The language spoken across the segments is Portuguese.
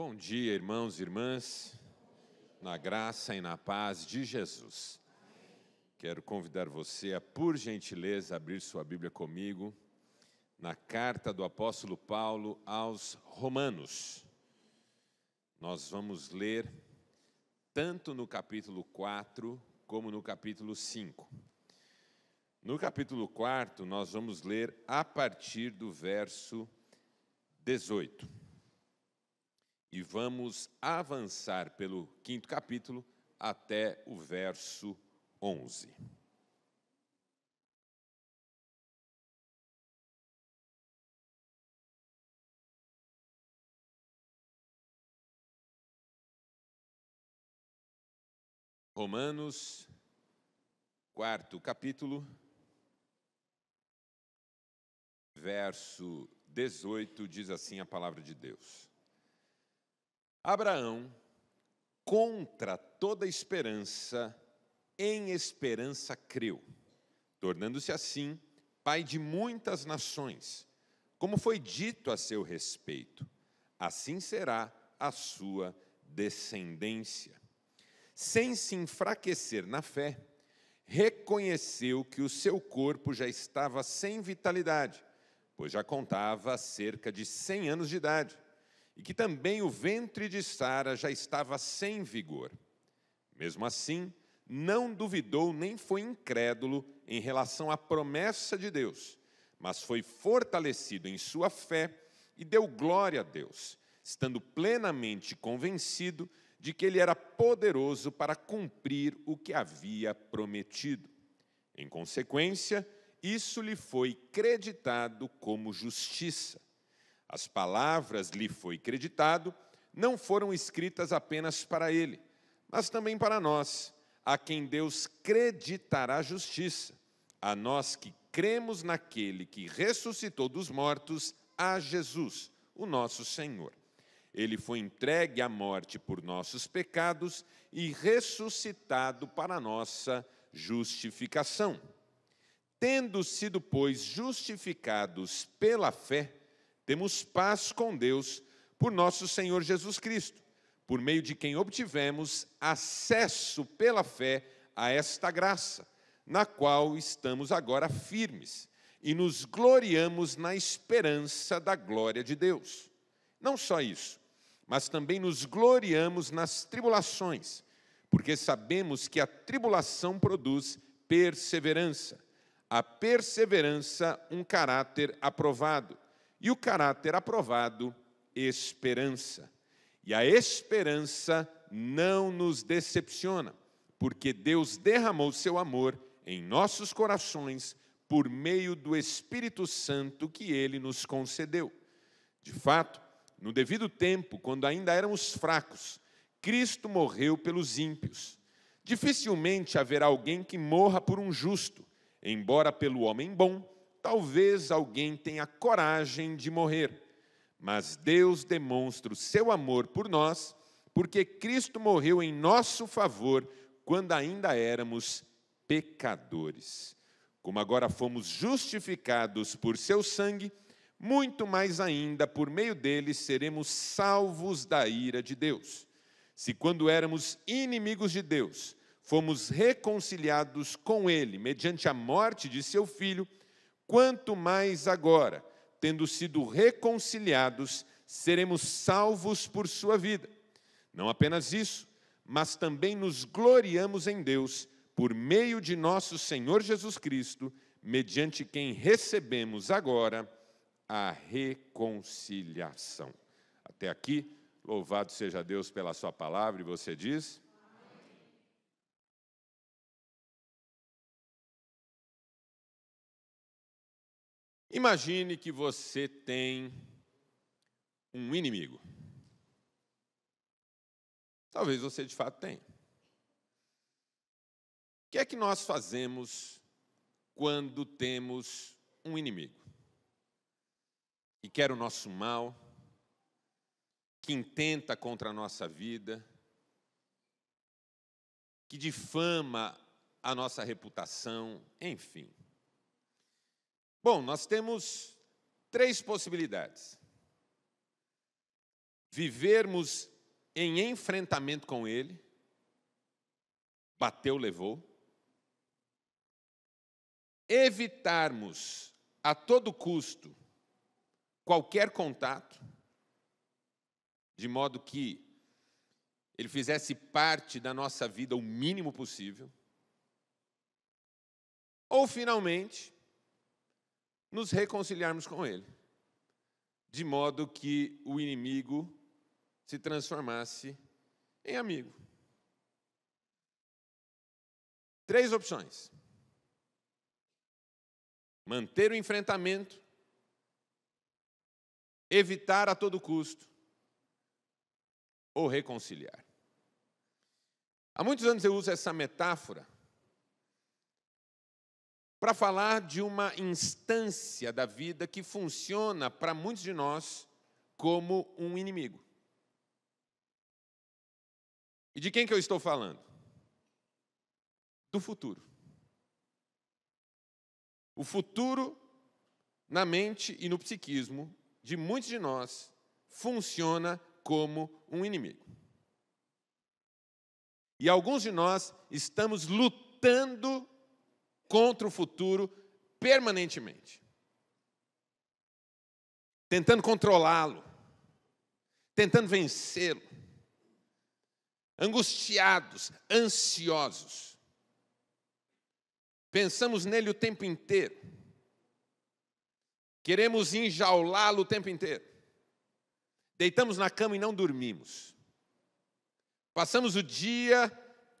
Bom dia, irmãos e irmãs, na graça e na paz de Jesus. Quero convidar você a, por gentileza, abrir sua Bíblia comigo na carta do apóstolo Paulo aos Romanos. Nós vamos ler tanto no capítulo 4 como no capítulo 5. No capítulo 4, nós vamos ler a partir do verso 18. E vamos avançar pelo 5º capítulo até o verso 11. Romanos, 4º capítulo, verso 18, diz assim a palavra de Deus. Abraão, contra toda esperança, em esperança creu, tornando-se assim pai de muitas nações, como foi dito a seu respeito. Assim será a sua descendência. Sem se enfraquecer na fé, reconheceu que o seu corpo já estava sem vitalidade, pois já contava cerca de 100 anos de idade, e que também o ventre de Sara já estava sem vigor. Mesmo assim, não duvidou nem foi incrédulo em relação à promessa de Deus, mas foi fortalecido em sua fé e deu glória a Deus, estando plenamente convencido de que ele era poderoso para cumprir o que havia prometido. Em consequência, isso lhe foi creditado como justiça. As palavras lhe foi creditado não foram escritas apenas para ele, mas também para nós, a quem Deus creditará justiça, a nós que cremos naquele que ressuscitou dos mortos, a Jesus, o nosso Senhor. Ele foi entregue à morte por nossos pecados e ressuscitado para a nossa justificação. Tendo sido, pois, justificados pela fé, temos paz com Deus por nosso Senhor Jesus Cristo, por meio de quem obtivemos acesso pela fé a esta graça, na qual estamos agora firmes e nos gloriamos na esperança da glória de Deus. Não só isso, mas também nos gloriamos nas tribulações, porque sabemos que a tribulação produz perseverança, a perseverança um caráter aprovado, e o caráter aprovado, esperança. E a esperança não nos decepciona, porque Deus derramou seu amor em nossos corações por meio do Espírito Santo que Ele nos concedeu. De fato, no devido tempo, quando ainda éramos fracos, Cristo morreu pelos ímpios. Dificilmente haverá alguém que morra por um justo, embora pelo homem bom, talvez alguém tenha coragem de morrer. Mas Deus demonstra o seu amor por nós, porque Cristo morreu em nosso favor quando ainda éramos pecadores. Como agora fomos justificados por seu sangue, muito mais ainda por meio dele seremos salvos da ira de Deus. Se quando éramos inimigos de Deus, fomos reconciliados com ele mediante a morte de seu filho, quanto mais agora, tendo sido reconciliados, seremos salvos por sua vida. Não apenas isso, mas também nos gloriamos em Deus, por meio de nosso Senhor Jesus Cristo, mediante quem recebemos agora a reconciliação. Até aqui, louvado seja Deus pela sua palavra, e você diz... Imagine que você tem um inimigo. Talvez você de fato tenha. O que é que nós fazemos quando temos um inimigo? Que quer o nosso mal, que intenta contra a nossa vida, que difama a nossa reputação, enfim. Bom, nós temos 3 possibilidades. vivermos em enfrentamento com Ele, bateu, levou, evitarmos a todo custo qualquer contato, de modo que Ele fizesse parte da nossa vida o mínimo possível, ou, finalmente, nos reconciliarmos com Ele, de modo que o inimigo se transformasse em amigo. 3 opções: manter o enfrentamento, evitar a todo custo, ou reconciliar. Há muitos anos eu uso essa metáfora para falar de uma instância da vida que funciona para muitos de nós como um inimigo. E de quem que eu estou falando? Do futuro. O futuro, na mente e no psiquismo de muitos de nós, funciona como um inimigo. E alguns de nós estamos lutando contra o futuro permanentemente, tentando controlá-lo, tentando vencê-lo, angustiados, ansiosos. Pensamos nele o tempo inteiro, queremos enjaulá-lo o tempo inteiro, deitamos na cama e não dormimos, passamos o dia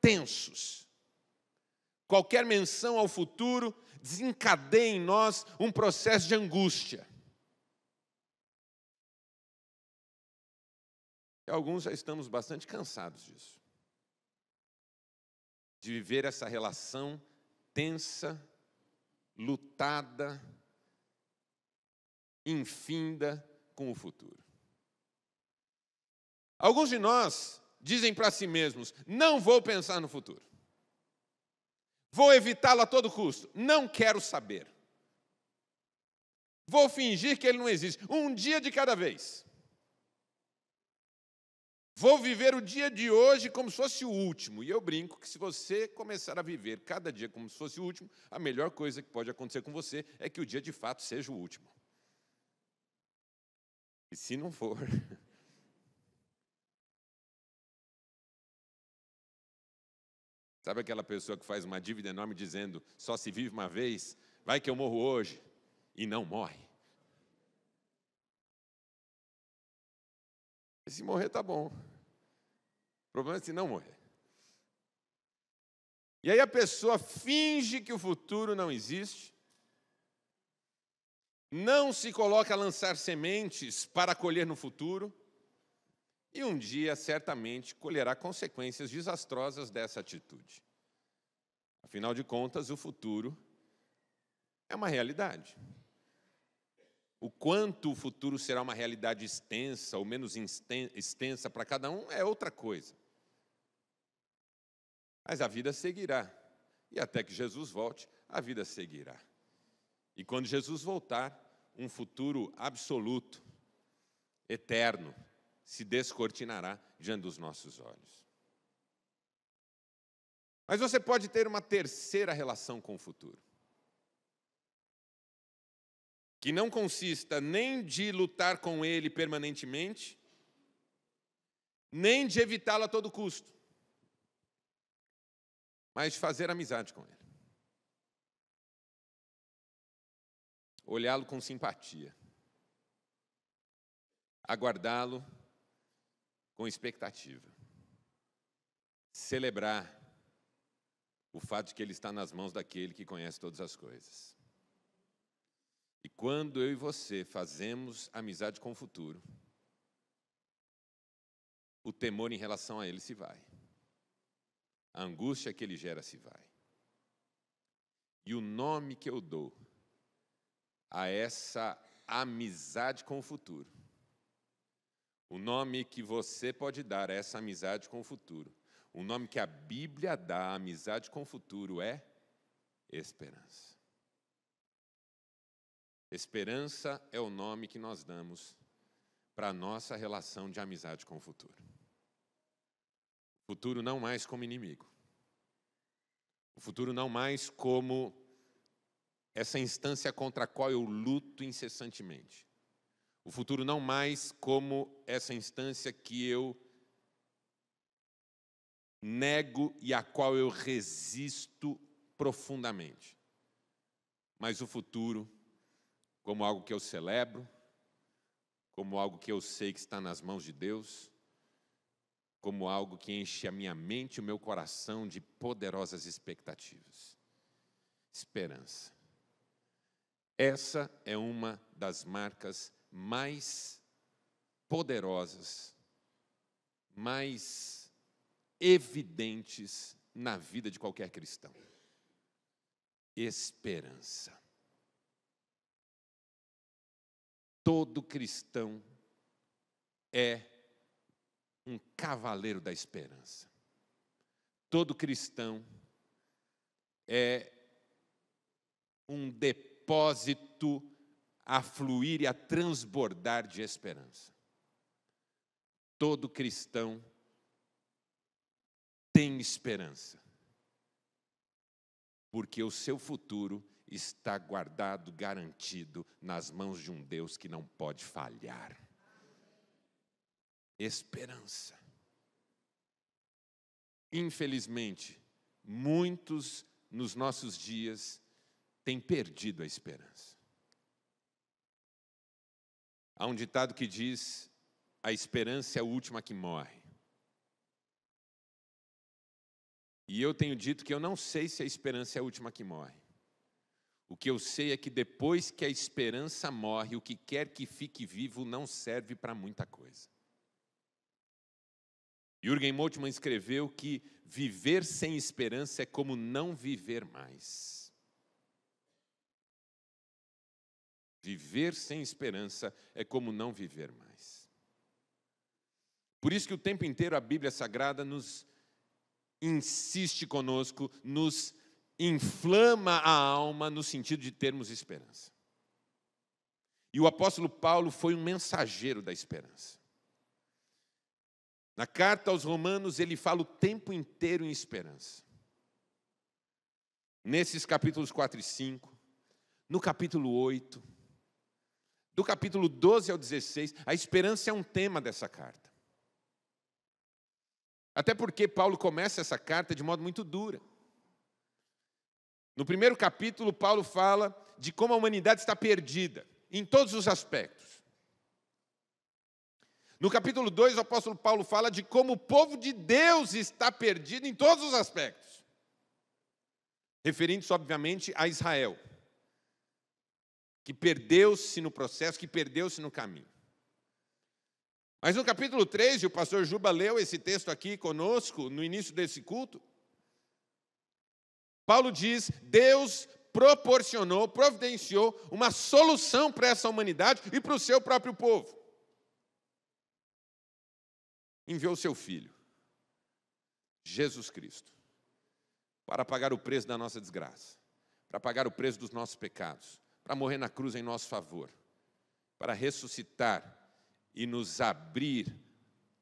tensos. Qualquer menção ao futuro desencadeia em nós um processo de angústia. E alguns já estamos bastante cansados disso, de viver essa relação tensa, lutada, infinda com o futuro. Alguns de nós dizem para si mesmos: não vou pensar no futuro. Vou evitá-lo a todo custo. Não quero saber. Vou fingir que ele não existe. Um dia de cada vez. Vou viver o dia de hoje como se fosse o último. E eu brinco que se você começar a viver cada dia como se fosse o último, a melhor coisa que pode acontecer com você é que o dia de fato seja o último. E se não for... Sabe aquela pessoa que faz uma dívida enorme dizendo: só se vive uma vez, vai que eu morro hoje, e não morre? E se morrer, tá bom. O problema é se não morrer. E aí a pessoa finge que o futuro não existe, não se coloca a lançar sementes para colher no futuro, e um dia, certamente, colherá consequências desastrosas dessa atitude. Afinal de contas, o futuro é uma realidade. O quanto o futuro será uma realidade extensa ou menos extensa para cada um é outra coisa. Mas a vida seguirá. E até que Jesus volte, a vida seguirá. E quando Jesus voltar, um futuro absoluto, eterno, se descortinará diante dos nossos olhos. Mas você pode ter uma terceira relação com o futuro, que não consista nem de lutar com ele permanentemente, nem de evitá-lo a todo custo, mas de fazer amizade com ele. Olhá-lo com simpatia, aguardá-lo com expectativa, celebrar o fato de que ele está nas mãos daquele que conhece todas as coisas. E quando eu e você fazemos amizade com o futuro, o temor em relação a ele se vai. A angústia que ele gera se vai. E o nome que eu dou a essa amizade com o futuro, o nome que você pode dar a essa amizade com o futuro, o nome que a Bíblia dá à amizade com o futuro é esperança. Esperança é o nome que nós damos para a nossa relação de amizade com o futuro. O futuro não mais como inimigo. O futuro não mais como essa instância contra a qual eu luto incessantemente. O futuro não mais como essa instância que eu nego e a qual eu resisto profundamente. Mas o futuro como algo que eu celebro, como algo que eu sei que está nas mãos de Deus, como algo que enche a minha mente e o meu coração de poderosas expectativas. Esperança. Essa é uma das marcas mais poderosas, mais evidentes na vida de qualquer cristão. Esperança. Todo cristão é um cavaleiro da esperança. Todo cristão é um depósito a fluir e a transbordar de esperança. Todo cristão tem esperança, porque o seu futuro está guardado, garantido nas mãos de um Deus que não pode falhar. Esperança. Infelizmente, muitos nos nossos dias têm perdido a esperança. Há um ditado que diz: a esperança é a última que morre. E eu tenho dito que eu não sei se a esperança é a última que morre. O que eu sei é que depois que a esperança morre, o que quer que fique vivo não serve para muita coisa. Jürgen Moltmann escreveu que viver sem esperança é como não viver mais. Viver sem esperança é como não viver mais. Por isso que o tempo inteiro a Bíblia Sagrada nos insiste conosco, nos inflama a alma no sentido de termos esperança. E o apóstolo Paulo foi um mensageiro da esperança. Na carta aos Romanos, ele fala o tempo inteiro em esperança. Nesses capítulos 4 e 5, no capítulo 8, do capítulo 12 ao 16, a esperança é um tema dessa carta. Até porque Paulo começa essa carta de modo muito dura. No primeiro capítulo, Paulo fala de como a humanidade está perdida, em todos os aspectos. No capítulo 2, o apóstolo Paulo fala de como o povo de Deus está perdido em todos os aspectos. Referindo-se, obviamente, a Israel, que perdeu-se no processo, que perdeu-se no caminho. Mas no capítulo 3, e o pastor Juba leu esse texto aqui conosco, no início desse culto, Paulo diz: Deus proporcionou, providenciou uma solução para essa humanidade e para o seu próprio povo. Enviou o seu Filho, Jesus Cristo, para pagar o preço da nossa desgraça, para pagar o preço dos nossos pecados, para morrer na cruz em nosso favor, para ressuscitar e nos abrir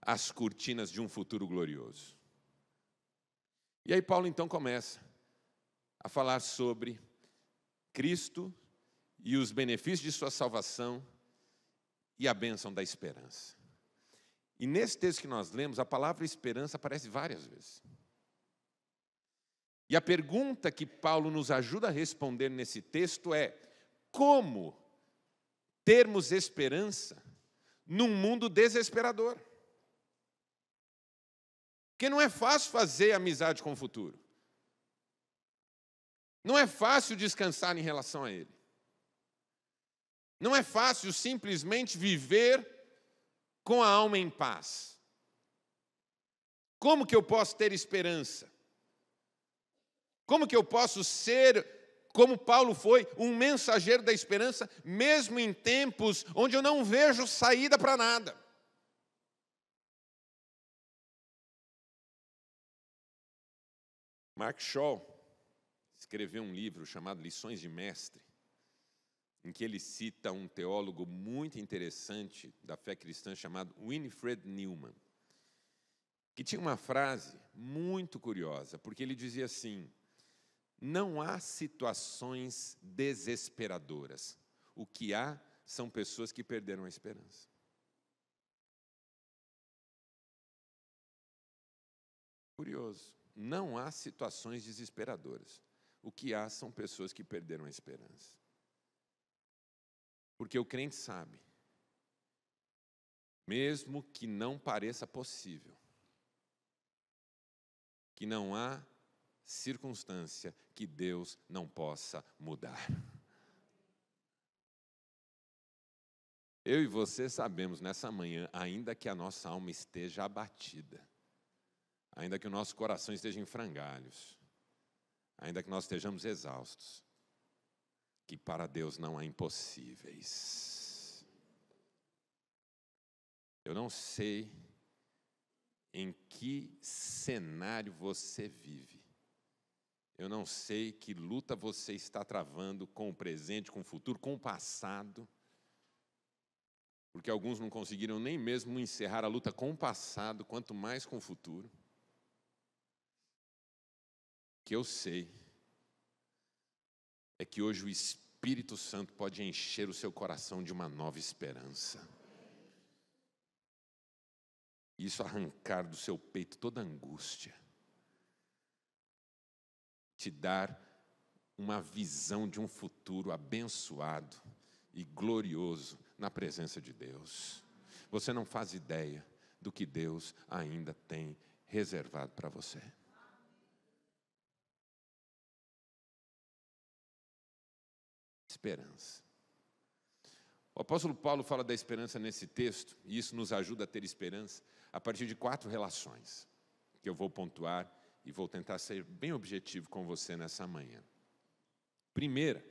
as cortinas de um futuro glorioso. E aí Paulo então começa a falar sobre Cristo e os benefícios de sua salvação e a bênção da esperança. E nesse texto que nós lemos, a palavra esperança aparece várias vezes. E a pergunta que Paulo nos ajuda a responder nesse texto é: como termos esperança num mundo desesperador? Porque não é fácil fazer amizade com o futuro. Não é fácil descansar em relação a ele. Não é fácil simplesmente viver com a alma em paz. Como que eu posso ter esperança? Como que eu posso ser, como Paulo foi, um mensageiro da esperança, mesmo em tempos onde eu não vejo saída para nada? Mark Shaw escreveu um livro chamado Lições de Mestre, em que ele cita um teólogo muito interessante da fé cristã chamado Winfred Newman, que tinha uma frase muito curiosa, porque ele dizia assim: não há situações desesperadoras. O que há são pessoas que perderam a esperança. Curioso. Não há situações desesperadoras. O que há são pessoas que perderam a esperança. Porque o crente sabe, mesmo que não pareça possível, que não há circunstância que Deus não possa mudar. Eu e você sabemos nessa manhã, ainda que a nossa alma esteja abatida, ainda que o nosso coração esteja em frangalhos, ainda que nós estejamos exaustos, que para Deus não há impossíveis. Eu não sei em que cenário você vive. Eu não sei que luta você está travando com o presente, com o futuro, com o passado. Porque alguns não conseguiram nem mesmo encerrar a luta com o passado, quanto mais com o futuro. O que eu sei é que hoje o Espírito Santo pode encher o seu coração de uma nova esperança. Isso arrancar do seu peito toda angústia. Te dar uma visão de um futuro abençoado e glorioso na presença de Deus. Você não faz ideia do que Deus ainda tem reservado para você. Esperança. O apóstolo Paulo fala da esperança nesse texto, e isso nos ajuda a ter esperança a partir de 4 relações, que eu vou pontuar e vou tentar ser bem objetivo com você nessa manhã. Primeira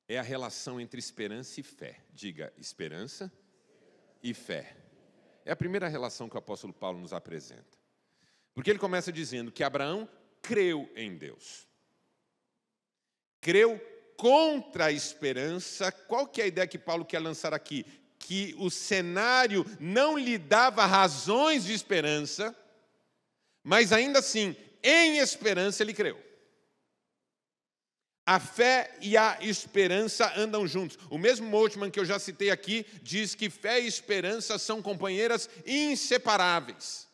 é a relação entre esperança e fé. Diga, esperança e fé. É a primeira relação que o apóstolo Paulo nos apresenta. Porque ele começa dizendo que Abraão creu em Deus. Creu contra a esperança. Qual que é a ideia que Paulo quer lançar aqui? Que o cenário não lhe dava razões de esperança, mas ainda assim, em esperança, ele creu. A fé e a esperança andam juntos. O mesmo Moltmann que eu já citei aqui diz que fé e esperança são companheiras inseparáveis.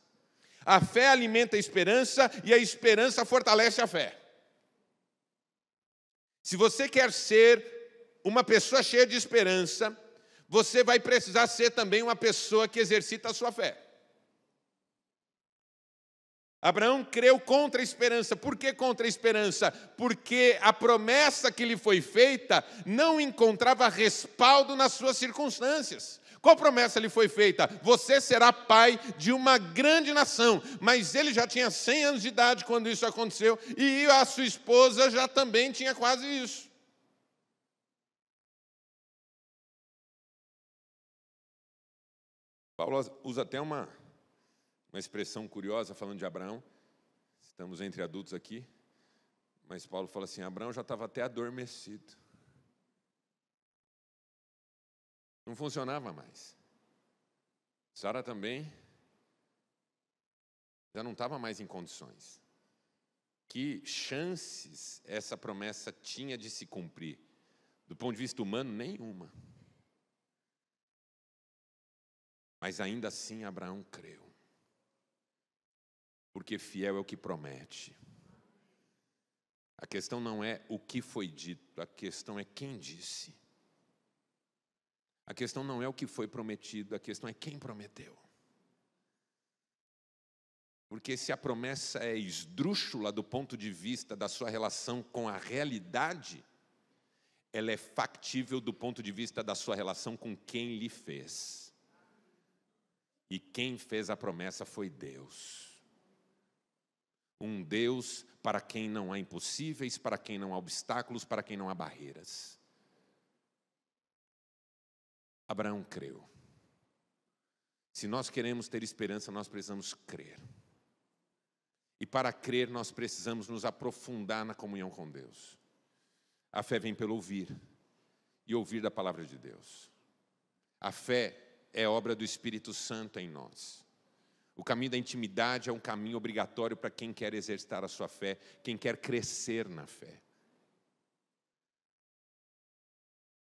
A fé alimenta a esperança e a esperança fortalece a fé. Se você quer ser uma pessoa cheia de esperança, você vai precisar ser também uma pessoa que exercita a sua fé. Abraão creu contra a esperança. Por que contra a esperança? Porque a promessa que lhe foi feita não encontrava respaldo nas suas circunstâncias. Qual promessa lhe foi feita? Você será pai de uma grande nação. Mas ele já tinha 100 anos de idade quando isso aconteceu, e a sua esposa já também tinha quase isso. Paulo usa até uma expressão curiosa falando de Abraão. Estamos entre adultos aqui, mas Paulo fala assim: Abraão já estava até adormecido. Não funcionava mais. Sara também já não estava mais em condições. Que chances essa promessa tinha de se cumprir? Do ponto de vista humano, nenhuma. Mas ainda assim Abraão creu. Porque fiel é o que promete. A questão não é o que foi dito, a questão é quem disse. A questão não é o que foi prometido, a questão é quem prometeu. Porque se a promessa é esdrúxula do ponto de vista da sua relação com a realidade, ela é factível do ponto de vista da sua relação com quem lhe fez. E quem fez a promessa foi Deus. Um Deus para quem não há impossíveis, para quem não há obstáculos, para quem não há barreiras. Abraão creu. Se nós queremos ter esperança, nós precisamos crer. E para crer, nós precisamos nos aprofundar na comunhão com Deus. A fé vem pelo ouvir, e ouvir da palavra de Deus. A fé é obra do Espírito Santo em nós. O caminho da intimidade é um caminho obrigatório para quem quer exercitar a sua fé, quem quer crescer na fé.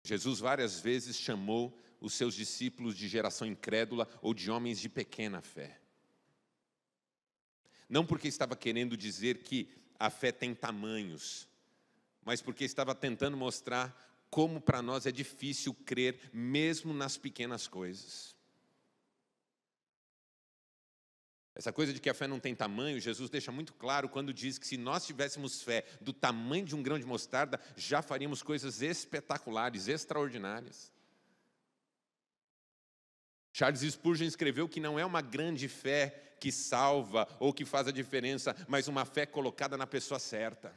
Jesus várias vezes chamou os seus discípulos de geração incrédula ou de homens de pequena fé. Não porque estava querendo dizer que a fé tem tamanhos, mas porque estava tentando mostrar como para nós é difícil crer mesmo nas pequenas coisas. Essa coisa de que a fé não tem tamanho, Jesus deixa muito claro quando diz que se nós tivéssemos fé do tamanho de um grão de mostarda, já faríamos coisas espetaculares, extraordinárias. Charles Spurgeon escreveu que não é uma grande fé que salva ou que faz a diferença, mas uma fé colocada na pessoa certa.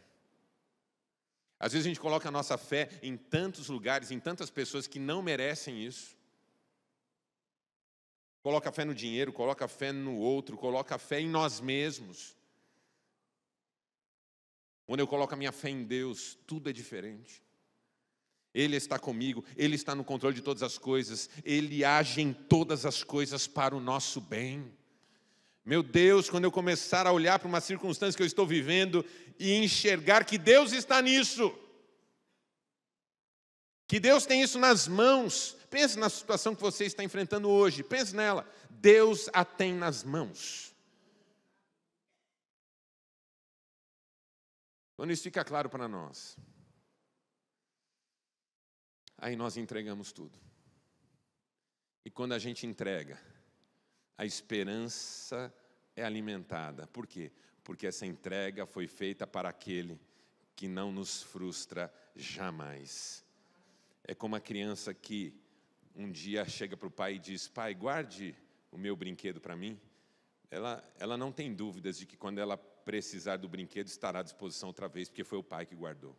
Às vezes a gente coloca a nossa fé em tantos lugares, em tantas pessoas que não merecem isso. Coloca a fé no dinheiro, coloca a fé no outro, coloca a fé em nós mesmos. Quando eu coloco a minha fé em Deus, tudo é diferente. Ele está comigo, Ele está no controle de todas as coisas, Ele age em todas as coisas para o nosso bem. Meu Deus, quando eu começar a olhar para uma circunstância que eu estou vivendo e enxergar que Deus está nisso, que Deus tem isso nas mãos. Pense na situação que você está enfrentando hoje, pense nela. Deus a tem nas mãos. Quando isso fica claro para nós, aí nós entregamos tudo. E quando a gente entrega, a esperança é alimentada. Por quê? Porque essa entrega foi feita para aquele que não nos frustra jamais. É como a criança que um dia chega para o pai e diz: pai, guarde o meu brinquedo para mim. Ela não tem dúvidas de que quando ela precisar do brinquedo estará à disposição outra vez, porque foi o pai que guardou.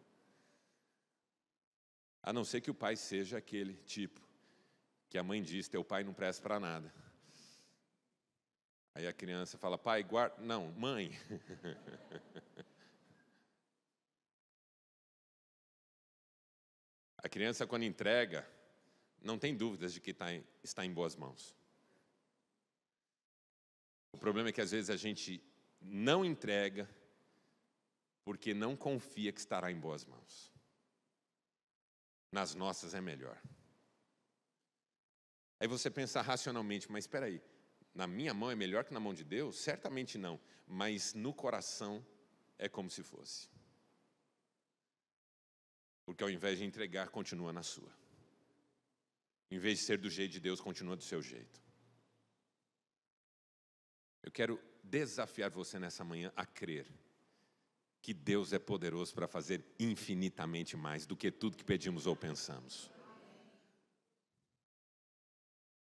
A não ser que o pai seja aquele tipo que a mãe diz: teu pai não presta para nada. Aí a criança fala: pai, guarda. Não, mãe. A criança, quando entrega, não tem dúvidas de que está em boas mãos. O problema é que às vezes a gente não entrega porque não confia que estará em boas mãos. Nas nossas é melhor. Aí você pensa racionalmente: mas espera aí, na minha mão é melhor que na mão de Deus? Certamente não, mas no coração é como se fosse. Porque ao invés de entregar, continua na sua. Em vez de ser do jeito de Deus, continua do seu jeito. Eu quero desafiar você nessa manhã a crer que Deus é poderoso para fazer infinitamente mais do que tudo que pedimos ou pensamos.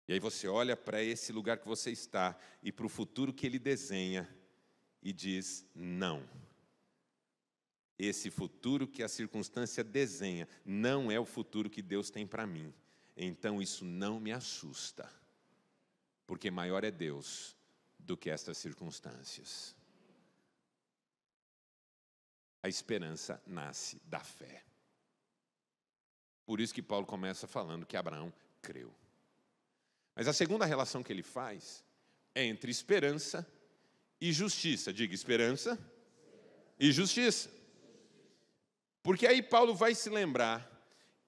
E aí você olha para esse lugar que você está e para o futuro que Ele desenha e diz: não. Esse futuro que a circunstância desenha não é o futuro que Deus tem para mim. Então isso não me assusta, porque maior é Deus do que estas circunstâncias. A esperança nasce da fé. Por isso que Paulo começa falando que Abraão creu. Mas a segunda relação que ele faz é entre esperança e justiça. Diga: esperança e justiça. Porque aí Paulo vai se lembrar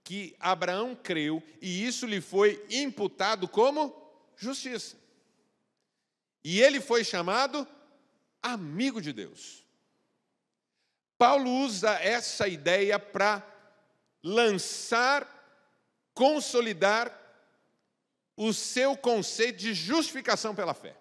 que Abraão creu e isso lhe foi imputado como justiça. E ele foi chamado amigo de Deus. Paulo usa essa ideia para lançar, consolidar o seu conceito de justificação pela fé.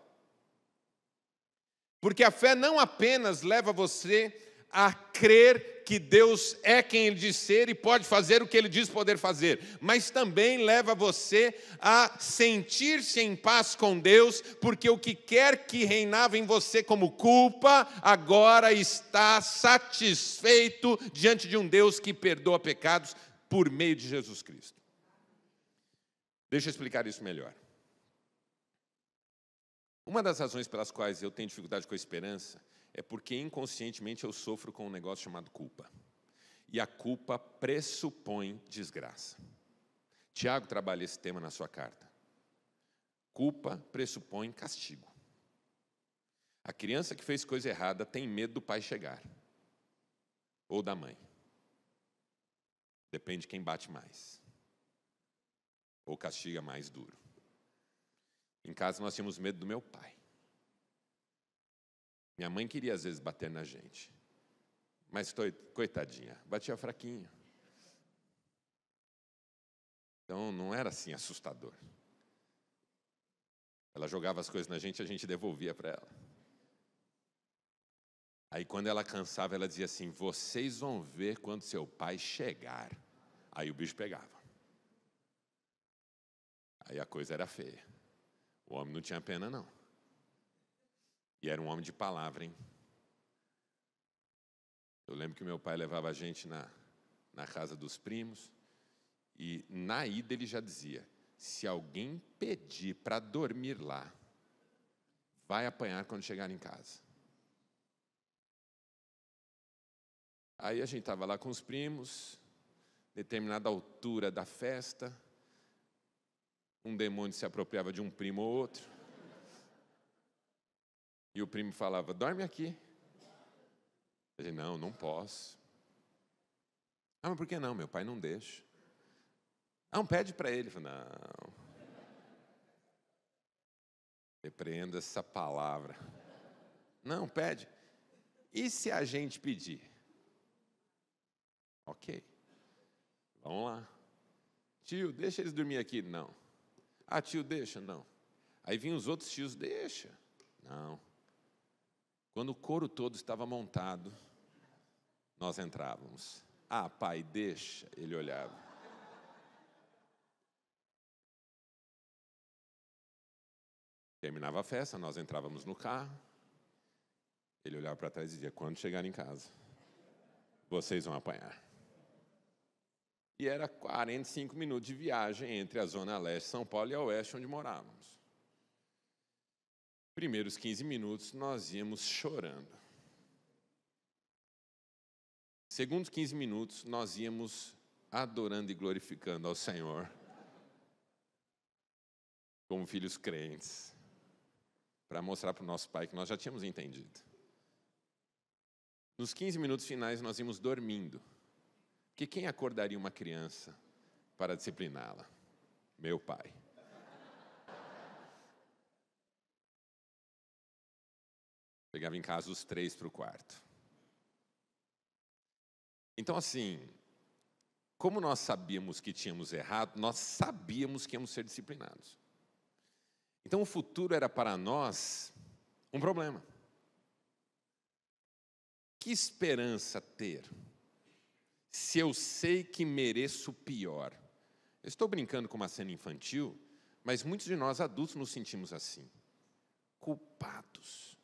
Porque a fé não apenas leva você a crer que Deus é quem Ele diz ser e pode fazer o que Ele diz poder fazer, mas também leva você a sentir-se em paz com Deus, porque o que quer que reinava em você como culpa, agora está satisfeito diante de um Deus que perdoa pecados por meio de Jesus Cristo. Deixa eu explicar isso melhor. Uma das razões pelas quais eu tenho dificuldade com a esperança é porque inconscientemente eu sofro com um negócio chamado culpa. E a culpa pressupõe desgraça. Tiago trabalha esse tema na sua carta. Culpa pressupõe castigo. A criança que fez coisa errada tem medo do pai chegar, ou da mãe. Depende de quem bate mais, ou castiga mais duro. Em casa nós tínhamos medo do meu pai. Minha mãe queria às vezes bater na gente, mas coitadinha, batia fraquinho. Então não era assim assustador. Ela jogava as coisas na gente, a gente devolvia para ela. Aí quando ela cansava, ela dizia assim: vocês vão ver quando seu pai chegar. Aí o bicho pegava. Aí a coisa era feia. O homem não tinha pena, não. E era um homem de palavra, hein? Eu lembro que meu pai levava a gente na casa dos primos, e na ida ele já dizia: se alguém pedir para dormir lá, vai apanhar quando chegar em casa. Aí a gente estava lá com os primos, determinada altura da festa, um demônio se apropriava de um primo ou outro, e o primo falava: dorme aqui. Eu disse: não, não posso. Ah, mas por que não? Meu pai não deixa. Não, pede para ele. Eu falei: não. Repreenda essa palavra. Não, pede. E se a gente pedir? Ok. Vamos lá. Tio, deixa eles dormir aqui. Não. Ah, tio, deixa. Não. Aí vinham os outros tios: deixa. Não. Quando o coro todo estava montado, nós entrávamos. Ah, pai, deixa. Ele olhava. Terminava a festa, nós entrávamos no carro. Ele olhava para trás e dizia: quando chegar em casa, vocês vão apanhar. E era 45 minutos de viagem entre a zona leste de São Paulo e a oeste, onde morávamos. Primeiros 15 minutos, nós íamos chorando. Segundos 15 minutos, nós íamos adorando e glorificando ao Senhor, como filhos crentes, para mostrar para o nosso pai que nós já tínhamos entendido. Nos 15 minutos finais, nós íamos dormindo. Porque quem acordaria uma criança para discipliná-la? Meu pai. Pegava em casa os 3 para o quarto. Então, assim, como nós sabíamos que tínhamos errado, nós sabíamos que íamos ser disciplinados. Então, o futuro era para nós um problema. Que esperança ter, se eu sei que mereço o pior? Eu estou brincando com uma cena infantil, mas muitos de nós adultos nos sentimos assim, culpados.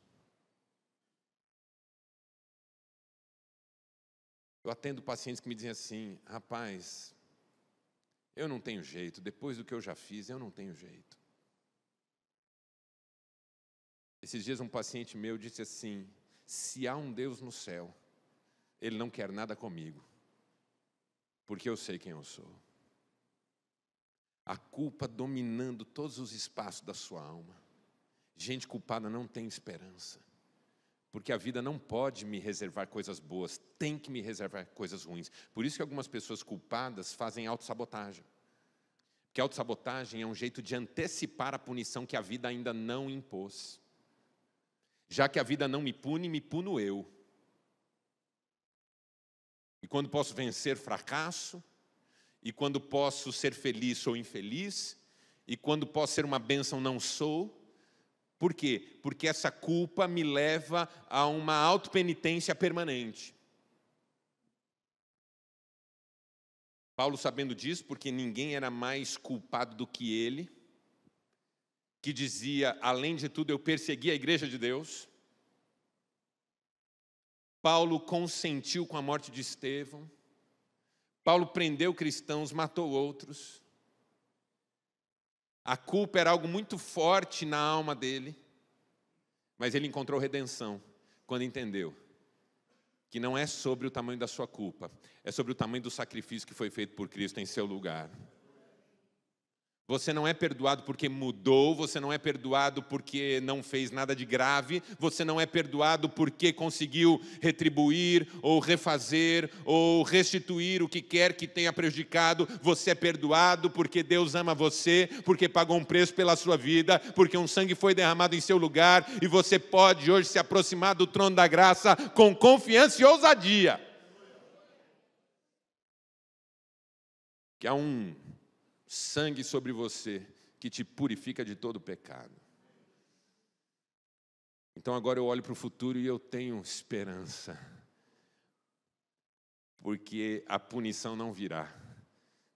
Eu atendo pacientes que me dizem assim: rapaz, eu não tenho jeito, depois do que eu já fiz, eu não tenho jeito. Esses dias um paciente meu disse assim: se há um Deus no céu, Ele não quer nada comigo, porque eu sei quem eu sou. A culpa dominando todos os espaços da sua alma. Gente culpada não tem esperança, porque a vida não pode me reservar coisas boas, tem que me reservar coisas ruins. Por isso que algumas pessoas culpadas fazem autossabotagem. Porque autossabotagem é um jeito de antecipar a punição que a vida ainda não impôs. Já que a vida não me pune, me puno eu. E quando posso vencer, fracasso. E quando posso ser feliz, sou infeliz. E quando posso ser uma bênção, não sou. Por quê? Porque essa culpa me leva a uma autopenitência permanente. Paulo, sabendo disso, porque ninguém era mais culpado do que ele, que dizia: além de tudo, eu persegui a igreja de Deus. Paulo consentiu com a morte de Estevão. Paulo prendeu cristãos, matou outros. A culpa era algo muito forte na alma dele, mas ele encontrou redenção quando entendeu que não é sobre o tamanho da sua culpa, é sobre o tamanho do sacrifício que foi feito por Cristo em seu lugar. Você não é perdoado porque mudou, você não é perdoado porque não fez nada de grave, você não é perdoado porque conseguiu retribuir, ou refazer, ou restituir o que quer que tenha prejudicado. Você é perdoado porque Deus ama você, porque pagou um preço pela sua vida, porque um sangue foi derramado em seu lugar, e você pode hoje se aproximar do trono da graça com confiança e ousadia. Que há um sangue sobre você que te purifica de todo pecado. Então agora eu olho para o futuro e eu tenho esperança, porque a punição não virá.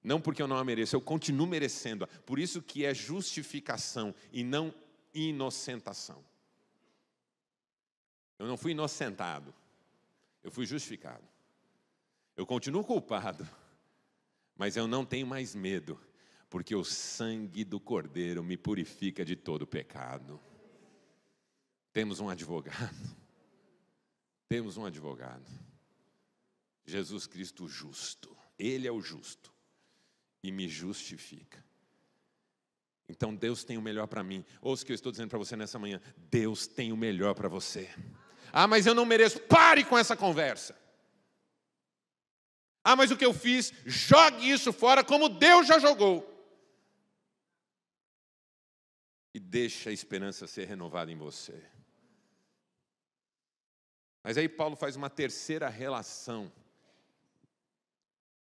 Não porque eu não a mereço, eu continuo merecendo-a. Por isso que é justificação e não inocentação. Eu não fui inocentado, eu fui justificado. Eu continuo culpado, mas eu não tenho mais medo, porque o sangue do Cordeiro me purifica de todo pecado. Temos um advogado. Temos um advogado. Jesus Cristo justo. Ele é o justo. E me justifica. Então Deus tem o melhor para mim. Ouça o que eu estou dizendo para você nessa manhã. Deus tem o melhor para você. Ah, mas eu não mereço. Pare com essa conversa. Ah, mas o que eu fiz? Jogue isso fora como Deus já jogou. E deixa a esperança ser renovada em você. Mas aí Paulo faz uma terceira relação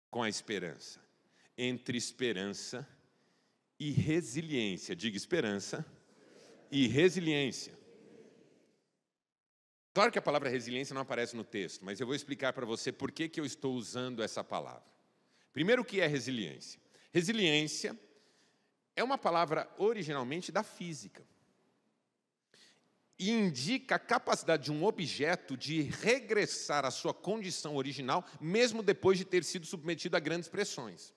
com a esperança. Entre esperança e resiliência. Diga esperança e resiliência. Claro que a palavra resiliência não aparece no texto, mas eu vou explicar para você por que eu estou usando essa palavra. Primeiro, o que é resiliência? Resiliência é uma palavra originalmente da física. E indica a capacidade de um objeto de regressar à sua condição original, mesmo depois de ter sido submetido a grandes pressões.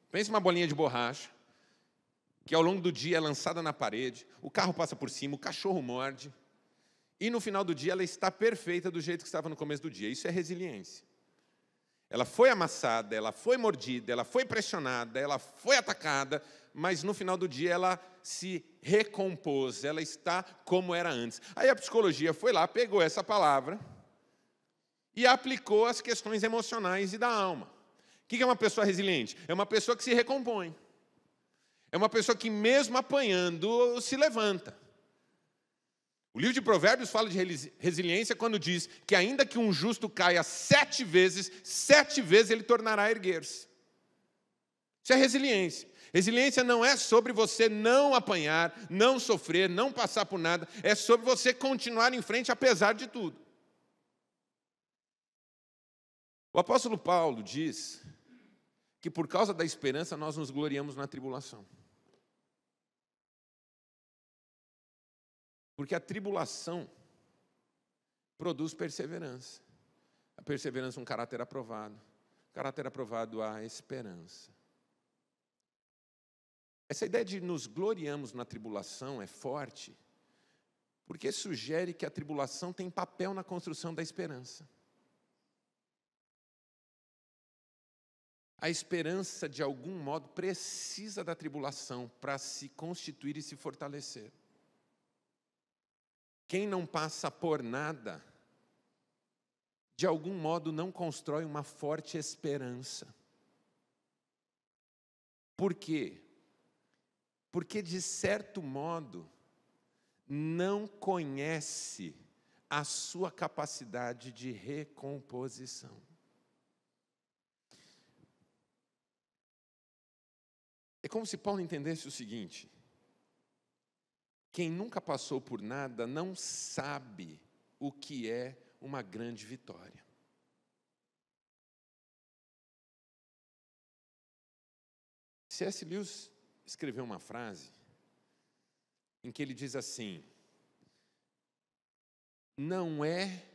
Pense uma bolinha de borracha, que ao longo do dia é lançada na parede, o carro passa por cima, o cachorro morde, e no final do dia ela está perfeita do jeito que estava no começo do dia. Isso é resiliência. Ela foi amassada, ela foi mordida, ela foi pressionada, ela foi atacada, mas no final do dia ela se recompôs, ela está como era antes. Aí a psicologia foi lá, pegou essa palavra e aplicou às questões emocionais e da alma. O que é uma pessoa resiliente? É uma pessoa que se recompõe. É uma pessoa que mesmo apanhando se levanta. O livro de Provérbios fala de resiliência quando diz que ainda que um justo caia 7 vezes ele tornará a erguer-se. Isso é resiliência. Resiliência não é sobre você não apanhar, não sofrer, não passar por nada. É sobre você continuar em frente apesar de tudo. O apóstolo Paulo diz que por causa da esperança nós nos gloriamos na tribulação. Porque a tribulação produz perseverança. A perseverança é um caráter aprovado. Caráter aprovado a esperança. Essa ideia de nos gloriamos na tribulação é forte, porque sugere que a tribulação tem papel na construção da esperança. A esperança, de algum modo, precisa da tribulação para se constituir e se fortalecer. Quem não passa por nada, de algum modo não constrói uma forte esperança. Por quê? Porque, de certo modo, não conhece a sua capacidade de recomposição. É como se Paulo entendesse o seguinte: quem nunca passou por nada não sabe o que é uma grande vitória. C.S. Lewis escreveu uma frase em que ele diz assim: não é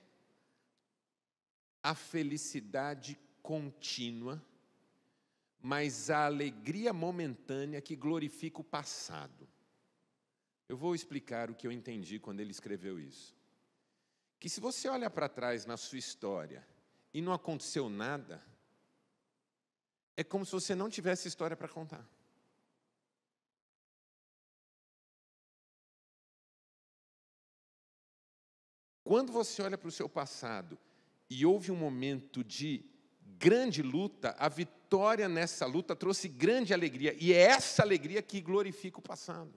a felicidade contínua, mas a alegria momentânea que glorifica o passado. Eu vou explicar o que eu entendi quando ele escreveu isso. Que se você olha para trás na sua história e não aconteceu nada, é como se você não tivesse história para contar. quando você olha para o seu passado e houve um momento de grande luta, a vitória nessa luta trouxe grande alegria. E é essa alegria que glorifica o passado.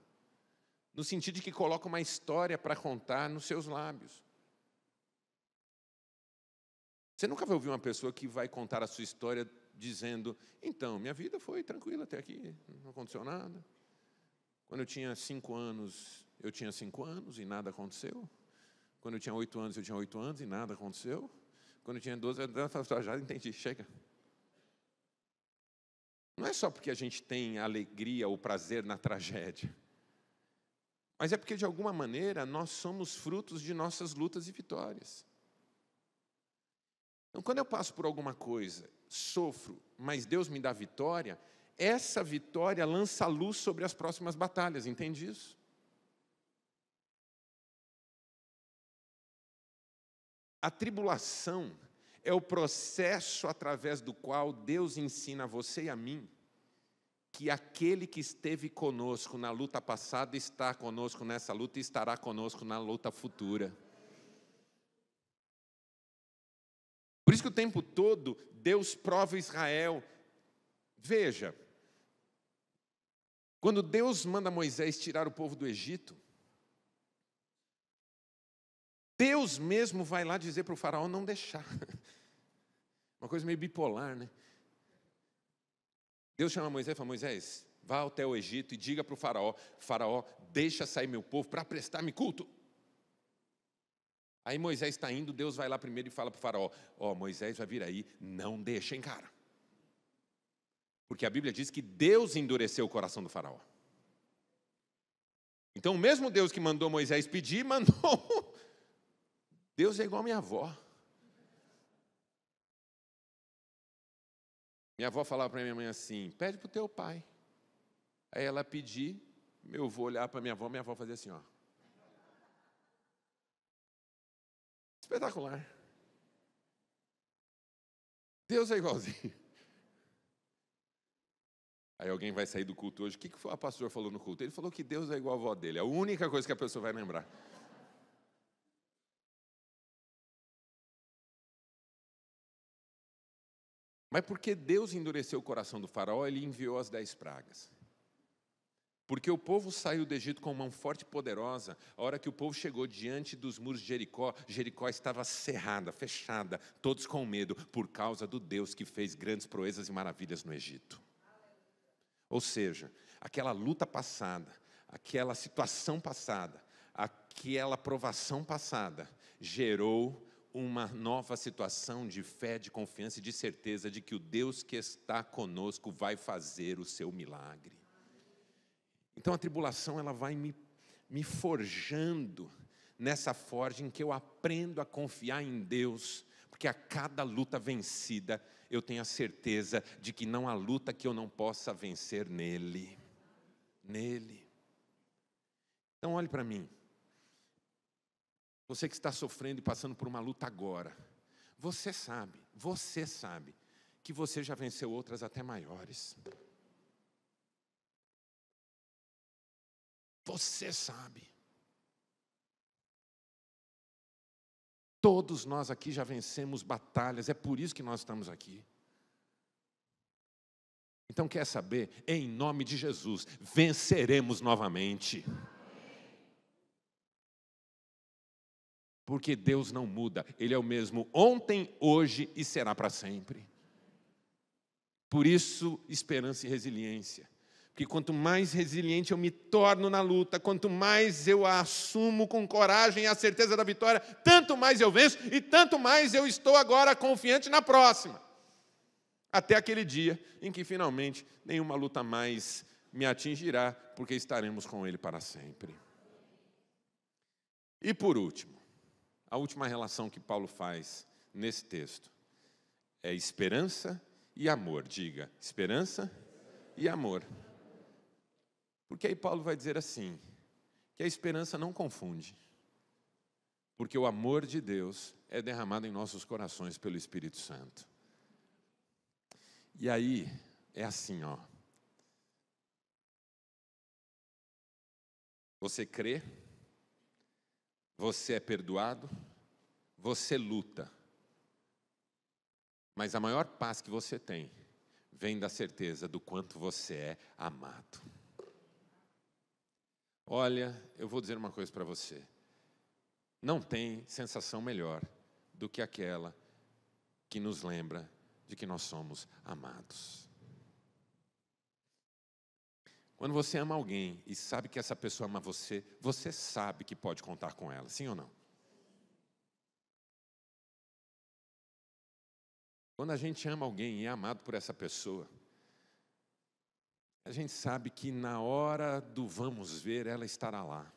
No sentido de que coloca uma história para contar nos seus lábios. Você nunca vai ouvir uma pessoa que vai contar a sua história dizendo: então, minha vida foi tranquila até aqui, não aconteceu nada. Quando eu tinha 5 anos, eu tinha 5 anos e nada aconteceu. Quando eu tinha 8 anos, eu tinha 8 anos e nada aconteceu. Quando eu tinha 12, eu falei: já entendi, chega. Não é só porque a gente tem alegria ou prazer na tragédia, mas é porque, de alguma maneira, nós somos frutos de nossas lutas e vitórias. Então, quando eu passo por alguma coisa, sofro, mas Deus me dá vitória, essa vitória lança luz sobre as próximas batalhas, entende isso? A tribulação é o processo através do qual Deus ensina a você e a mim que aquele que esteve conosco na luta passada está conosco nessa luta e estará conosco na luta futura. Por isso que o tempo todo Deus prova Israel. Veja, quando Deus manda Moisés tirar o povo do Egito, Deus mesmo vai lá dizer para o faraó não deixar. Uma coisa meio bipolar, né? Deus chama Moisés e fala: Moisés, vá até o Egito e diga para o faraó: faraó, deixa sair meu povo para prestar-me culto. Aí Moisés está indo, Deus vai lá primeiro e fala para o faraó: Moisés vai vir aí, não deixem, cara. Porque a Bíblia diz que Deus endureceu o coração do faraó. Então o mesmo Deus que mandou Moisés pedir, mandou. Deus é igual a minha avó. Minha avó falava para minha mãe assim: pede para o teu pai. Aí ela pedir, meu avô olhar para minha avó fazia assim, ó. Espetacular. Deus é igualzinho. Aí alguém vai sair do culto hoje: o que o pastor falou no culto? Ele falou que Deus é igual a avó dele. É a única coisa que a pessoa vai lembrar. Mas porque Deus endureceu o coração do faraó, ele enviou as 10 pragas. Porque o povo saiu do Egito com mão forte e poderosa. A hora que o povo chegou diante dos muros de Jericó, Jericó estava cerrada, fechada, todos com medo, por causa do Deus que fez grandes proezas e maravilhas no Egito. Ou seja, aquela luta passada, aquela situação passada, aquela provação passada, gerou uma nova situação de fé, de confiança e de certeza de que o Deus que está conosco vai fazer o seu milagre. Então a tribulação ela vai me forjando nessa forja em que eu aprendo a confiar em Deus, porque a cada luta vencida eu tenho a certeza de que não há luta que eu não possa vencer nele. Nele. Então olhe para mim. Você que está sofrendo e passando por uma luta agora, você sabe que você já venceu outras até maiores. Você sabe. Todos nós aqui já vencemos batalhas, é por isso que nós estamos aqui. Então, quer saber? Em nome de Jesus, venceremos novamente. Porque Deus não muda, Ele é o mesmo ontem, hoje e será para sempre. Por isso, esperança e resiliência. Porque quanto mais resiliente eu me torno na luta, quanto mais eu a assumo com coragem e a certeza da vitória, tanto mais eu venço e tanto mais eu estou agora confiante na próxima. Até aquele dia em que finalmente nenhuma luta mais me atingirá, porque estaremos com Ele para sempre. E por último, a última relação que Paulo faz nesse texto é esperança e amor. Diga, esperança e amor. Porque aí Paulo vai dizer assim, que a esperança não confunde, porque o amor de Deus é derramado em nossos corações pelo Espírito Santo. E aí, é assim, ó. Você crê, você é perdoado, você luta, mas a maior paz que você tem vem da certeza do quanto você é amado. Olha, eu vou dizer uma coisa para você. Não tem sensação melhor do que aquela que nos lembra de que nós somos amados. Quando você ama alguém e sabe que essa pessoa ama você, você sabe que pode contar com ela, sim ou não? Quando a gente ama alguém e é amado por essa pessoa, a gente sabe que na hora do vamos ver, ela estará lá.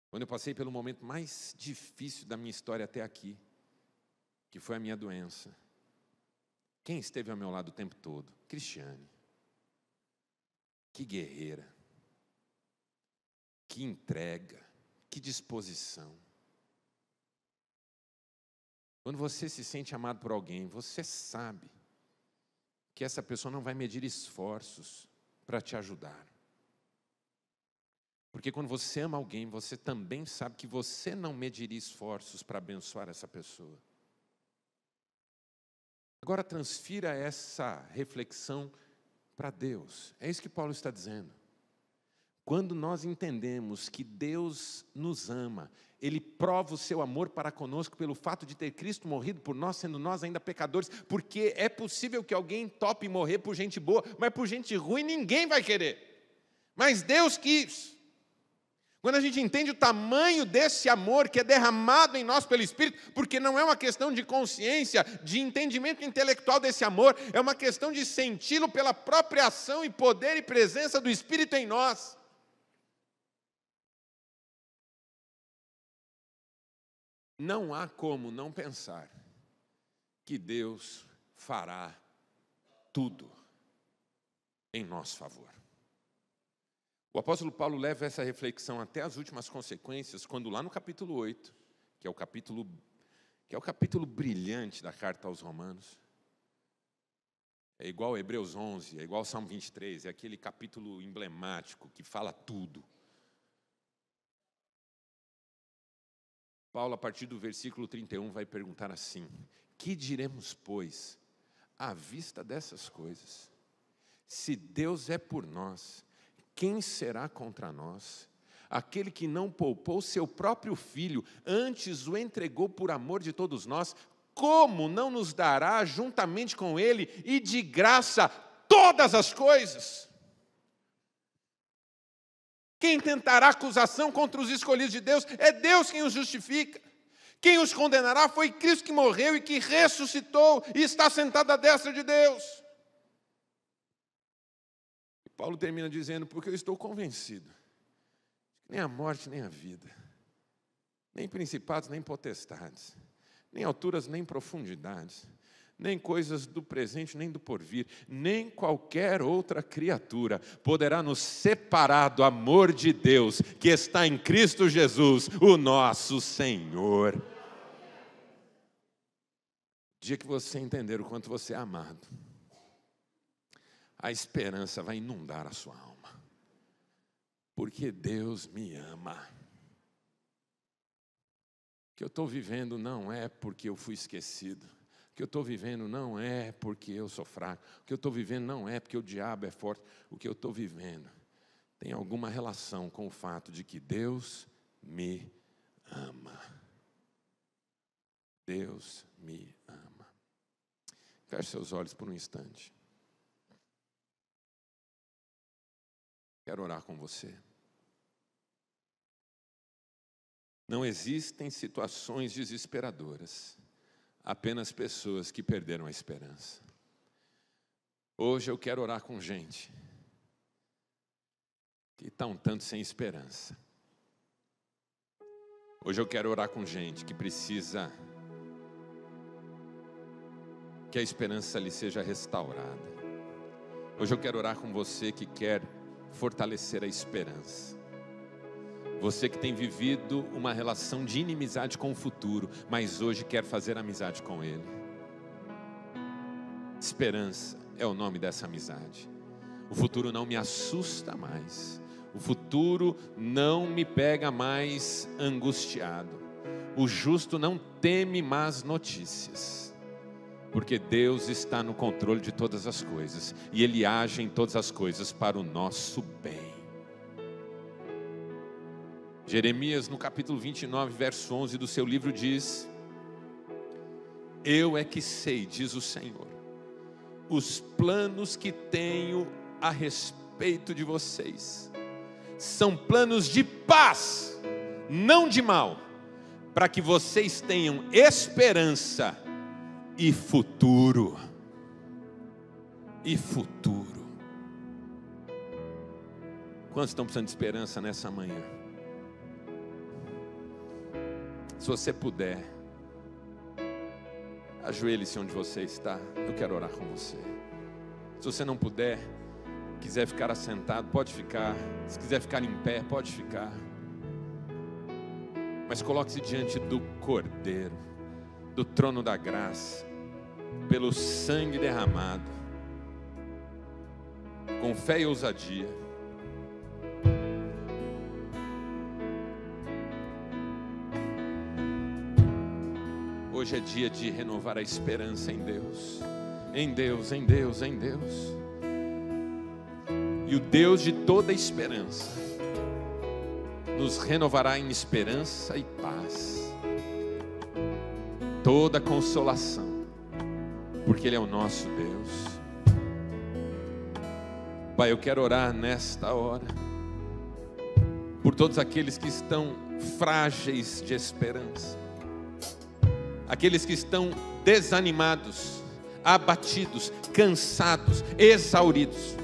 Quando eu passei pelo momento mais difícil da minha história até aqui, que foi a minha doença, quem esteve ao meu lado o tempo todo? Cristiane. Que guerreira. Que entrega. Que disposição. Quando você se sente amado por alguém, você sabe que essa pessoa não vai medir esforços para te ajudar. Porque quando você ama alguém, você também sabe que você não mediria esforços para abençoar essa pessoa. Agora transfira essa reflexão para Deus. É isso que Paulo está dizendo. Quando nós entendemos que Deus nos ama, Ele prova o seu amor para conosco pelo fato de ter Cristo morrido por nós, sendo nós ainda pecadores, porque é possível que alguém tope morrer por gente boa, mas por gente ruim ninguém vai querer. Mas Deus quis. Quando a gente entende o tamanho desse amor que é derramado em nós pelo Espírito, porque não é uma questão de consciência, de entendimento intelectual desse amor, é uma questão de senti-lo pela própria ação e poder e presença do Espírito em nós. Não há como não pensar que Deus fará tudo em nosso favor. O apóstolo Paulo leva essa reflexão até as últimas consequências, quando lá no capítulo 8, que é o capítulo brilhante da carta aos Romanos, é igual a Hebreus 11, é igual ao Salmo 23, é aquele capítulo emblemático que fala tudo. Paulo, a partir do versículo 31, vai perguntar assim: que diremos, pois, à vista dessas coisas? Se Deus é por nós, quem será contra nós? Aquele que não poupou seu próprio filho, antes o entregou por amor de todos nós, como não nos dará juntamente com ele e de graça todas as coisas? Quem tentará acusação contra os escolhidos de Deus? É Deus quem os justifica. Quem os condenará foi Cristo que morreu e que ressuscitou e está sentado à destra de Deus. Paulo termina dizendo: porque eu estou convencido que nem a morte, nem a vida, nem principados, nem potestades, nem alturas, nem profundidades, nem coisas do presente, nem do porvir, nem qualquer outra criatura poderá nos separar do amor de Deus que está em Cristo Jesus, o nosso Senhor. O dia que você entender o quanto você é amado, a esperança vai inundar a sua alma. Porque Deus me ama. O que eu estou vivendo não é porque eu fui esquecido. O que eu estou vivendo não é porque eu sou fraco. O que eu estou vivendo não é porque o diabo é forte. O que eu estou vivendo tem alguma relação com o fato de que Deus me ama. Deus me ama. Feche seus olhos por um instante. Quero orar com você. Não existem situações desesperadoras, apenas pessoas que perderam a esperança. Hoje eu quero orar com gente que está um tanto sem esperança. Hoje eu quero orar com gente que precisa que a esperança lhe seja restaurada. Hoje eu quero orar com você que quer fortalecer a esperança. Você que tem vivido uma relação de inimizade com o futuro, mas hoje quer fazer amizade com Ele. Esperança é o nome dessa amizade. O futuro não me assusta mais. O futuro não me pega mais angustiado. O justo não teme más notícias, porque Deus está no controle de todas as coisas, e Ele age em todas as coisas para o nosso bem. Jeremias, no capítulo 29, verso 11 do seu livro diz: eu é que sei, diz o Senhor, os planos que tenho a respeito de vocês, são planos de paz, não de mal, para que vocês tenham esperança e futuro. E futuro. Quantos estão precisando de esperança nessa manhã? Se você puder, ajoelhe-se onde você está. Eu quero orar com você. Se você não puder, quiser ficar assentado, pode ficar. Se quiser ficar em pé, pode ficar. Mas coloque-se diante do Cordeiro, do trono da graça, pelo sangue derramado, com fé e ousadia. Hoje é dia de renovar a esperança em Deus, em Deus, em Deus, em Deus. E o Deus de toda esperança nos renovará em esperança e paz, toda consolação, porque Ele é o nosso Deus. Pai, eu quero orar nesta hora por todos aqueles que estão frágeis de esperança, aqueles que estão desanimados, abatidos, cansados, exauridos,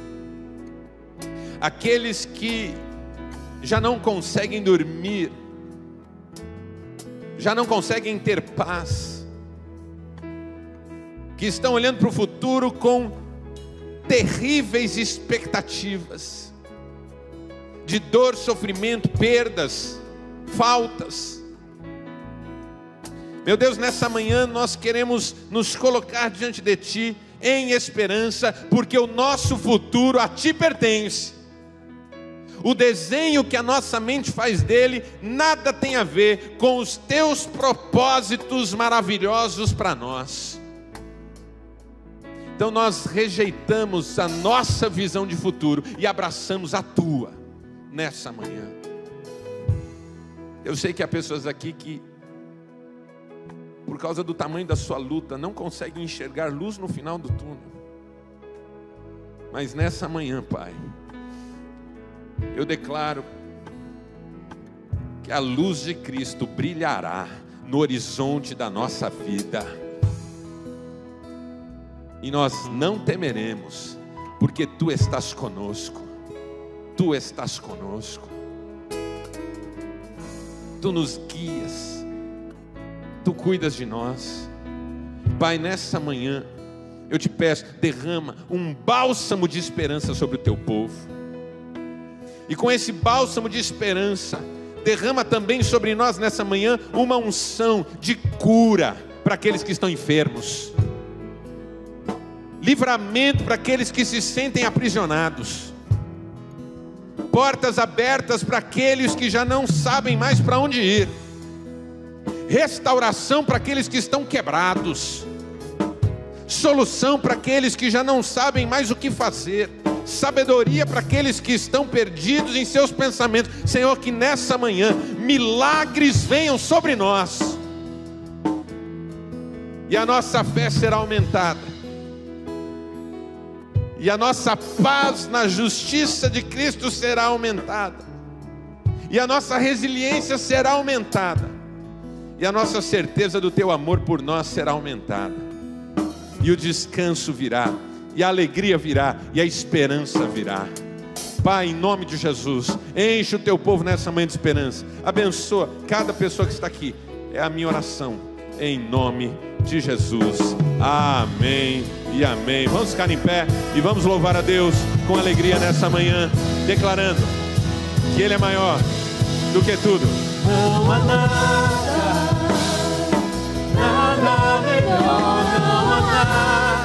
aqueles que já não conseguem dormir, já não conseguem ter paz, que estão olhando para o futuro com terríveis expectativas de dor, sofrimento, perdas, faltas. Meu Deus, nessa manhã nós queremos nos colocar diante de Ti em esperança, porque o nosso futuro a Ti pertence. O desenho que a nossa mente faz dele nada tem a ver com os Teus propósitos maravilhosos para nós. Então nós rejeitamos a nossa visão de futuro e abraçamos a Tua nessa manhã. Eu sei que há pessoas aqui que, por causa do tamanho da sua luta, não conseguem enxergar luz no final do túnel. Mas nessa manhã, Pai, eu declaro que a luz de Cristo brilhará no horizonte da nossa vida, e nós não temeremos, porque Tu estás conosco. Tu estás conosco. Tu nos guias, Tu cuidas de nós. Pai, nessa manhã eu Te peço, derrama um bálsamo de esperança sobre o Teu povo. E com esse bálsamo de esperança, derrama também sobre nós nessa manhã uma unção de cura para aqueles que estão enfermos, livramento para aqueles que se sentem aprisionados, portas abertas para aqueles que já não sabem mais para onde ir, restauração para aqueles que estão quebrados, solução para aqueles que já não sabem mais o que fazer, sabedoria para aqueles que estão perdidos em seus pensamentos. Senhor, que nessa manhã milagres venham sobre nós, e a nossa fé será aumentada, e a nossa paz na justiça de Cristo será aumentada, e a nossa resiliência será aumentada, e a nossa certeza do Teu amor por nós será aumentada, e o descanso virá, e a alegria virá, e a esperança virá. Pai, em nome de Jesus, enche o Teu povo nessa manhã de esperança. Abençoa cada pessoa que está aqui. É a minha oração, em nome de Jesus. Amém e amém. Vamos ficar em pé e vamos louvar a Deus com alegria nessa manhã, declarando que Ele é maior do que tudo. Não há nada, nada melhor, não há nada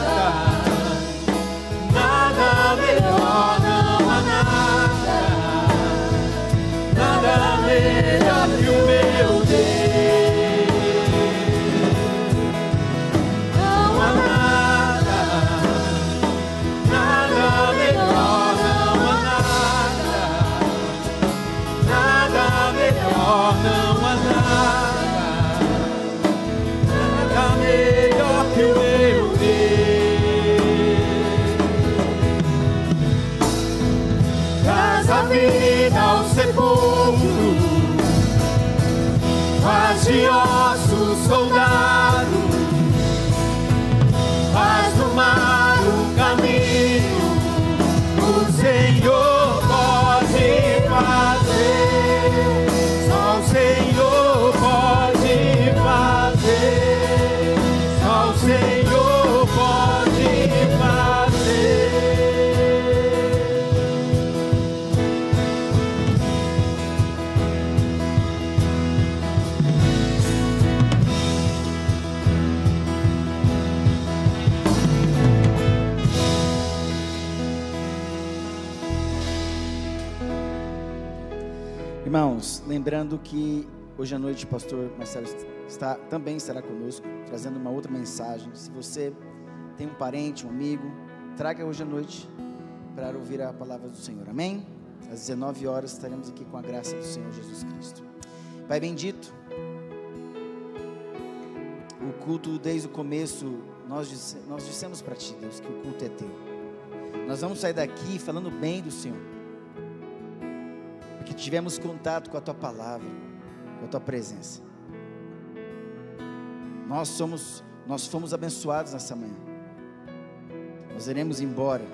melhor, não há nada, melhor que o meu Deus. Não há nada, nada melhor, não há nada melhor, não há nada melhor que o meu Deus. Traz a vida ao sepulcro, faz de ossos soldado, faz do mar um caminho, o Senhor pode fazer, só o Senhor pode fazer, só o Senhor pode fazer. Irmãos, lembrando que hoje à noite o pastor Marcelo também estará conosco, trazendo uma outra mensagem. Se você tem um parente, um amigo, traga hoje à noite para ouvir a palavra do Senhor, amém? Às 19 horas estaremos aqui com a graça do Senhor Jesus Cristo. Pai bendito, o culto desde o começo, nós dissemos para Ti, Deus, que o culto é Teu. Nós vamos sair daqui falando bem do Senhor, porque tivemos contato com a Tua palavra, com a Tua presença. Nós fomos abençoados nessa manhã. Nós iremos embora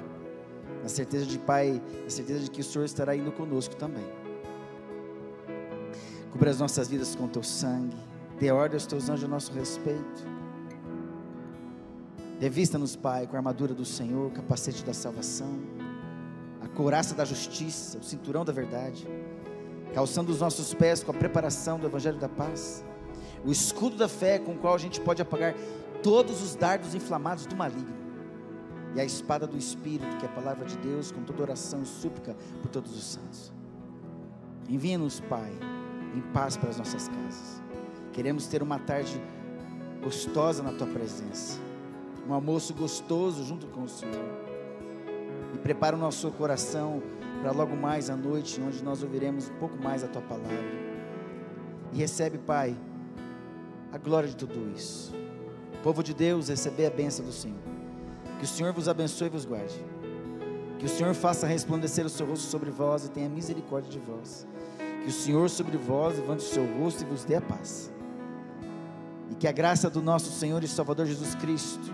na certeza de Pai, na certeza de que o Senhor estará indo conosco também. Cubra as nossas vidas com o Teu sangue, dê ordem aos Teus anjos a nosso respeito. Revista-nos, Pai, com a armadura do Senhor, o capacete da salvação, a couraça da justiça, o cinturão da verdade, calçando os nossos pés com a preparação do Evangelho da paz, o escudo da fé com o qual a gente pode apagar todos os dardos inflamados do maligno, e a espada do Espírito, que é a palavra de Deus, com toda oração e súplica por todos os santos. Envia-nos, Pai, em paz para as nossas casas. Queremos ter uma tarde gostosa na Tua presença, um almoço gostoso junto com o Senhor, e prepara o nosso coração para logo mais à noite, onde nós ouviremos um pouco mais a Tua palavra, e recebe, Pai, a glória de tudo isso. Povo de Deus, receber a bênção do Senhor. Que o Senhor vos abençoe e vos guarde, que o Senhor faça resplandecer o seu rosto sobre vós e tenha misericórdia de vós, que o Senhor sobre vós levante o seu rosto e vos dê a paz, e que a graça do nosso Senhor e Salvador Jesus Cristo,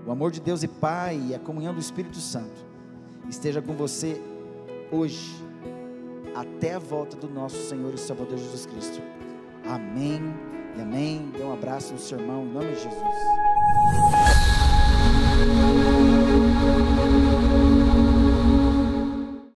o amor de Deus e Pai e a comunhão do Espírito Santo esteja com você hoje, até a volta do nosso Senhor e Salvador Jesus Cristo. Amém e amém. Dê um abraço no seu irmão, em nome de Jesus.